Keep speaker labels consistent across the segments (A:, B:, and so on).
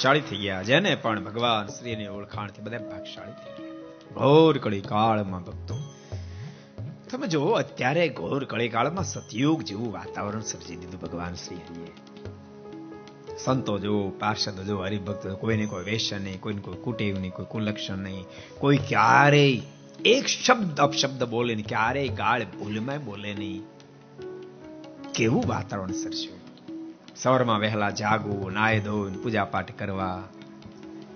A: ભાગશાળી થઈ ગયા. જેને પણ ભગવાન શ્રીની ઓળખાણથી બધા ભાગશાળી થઈ ગયા. ઘોર કળી કાળમાં ભક્તો તમે જો, અત્યારે ઘોર કળી કાળમાં સતયુગ જેવું વાતાવરણ સર્જી દીધું ભગવાન શ્રી હરિએ. સંતો જો, પાર્ષદો જો, હરિભક્તો, કોઈને કોઈ વેશ્ય નહીં, કોઈને કોઈ કુટેવ નહીં, કોઈ કુલક્ષણ નહીં, કોઈ ક્યારેય એક શબ્દ અપશબ્દ બોલે નહીં, ક્યારેય ગાળ ભૂલમાં બોલે નહીં. કેવું વાતાવરણ સર્જ્યું. સવારમાં વહેલા જાગવું, નાય ધોઈને પૂજા પાઠ કરવા,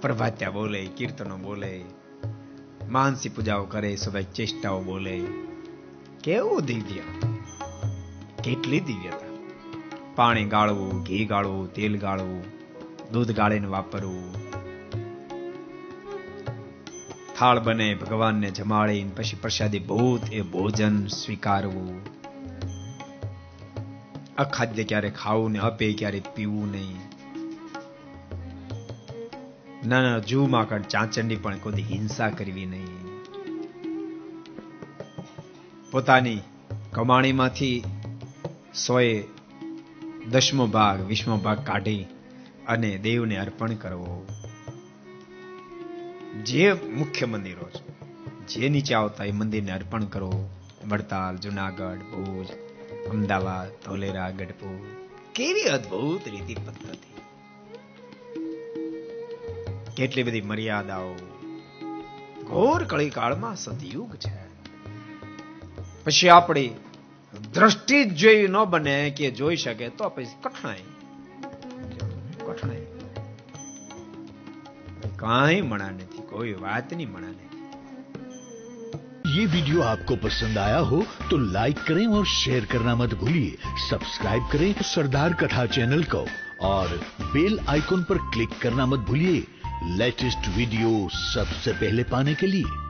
A: પ્રભાત્યા બોલે, કીર્તનો બોલે, માનસી પૂજાઓ કરે, સ્વાભાવિક ચેષ્ટાઓ બોલે. કેવું દિવ્ય, કેટલી દિવ્યતા. પાણી ગાળવું, ઘી ગાળવું, તેલ ગાળવું, દૂધ ગાળીને વાપરવું. થાળ બને, ભગવાનને જમાડીને પછી પ્રસાદી ભૂત એ ભોજન સ્વીકારવું. અખાદ્ય ક્યારે ખાવું ને અપે ક્યારે પીવું નહીં. નાના જૂમાં કણ ચાંચંડી પણ કોઈ હિંસા કરવી નહીં. પોતાની કમાણીમાંથી 100 ભાગ 20 ભાગ કાઢી અને દેવને અર્પણ કરવો. જે મુખ્ય મંદિરો છે, જે નીચે આવતા એ મંદિરને અર્પણ કરવો. વડતાલ, જુનાગઢ, ભુજ, અમદાવાદ, ધોલેરા, ગઢપુર. કેવી અદ્ભુત રીતિ પદ્ધતિ, કેટલી બધી મર્યાદાઓ. ઘોર કળી કાળમાં સતયુગ છે. પછી આપણી દ્રષ્ટિ જ જોઈ ન બને કે જોઈ શકે તો પછી કઠણાઈ કાંઈ મણા નથી, કોઈ વાતની મણા નથી.
B: ये वीडियो आपको पसंद आया हो तो लाइक करें और शेयर करना मत भूलिए. सब्सक्राइब करें सरदार कथा चैनल को और बेल आइकॉन पर क्लिक करना मत भूलिए लेटेस्ट वीडियो सबसे पहले पाने के लिए.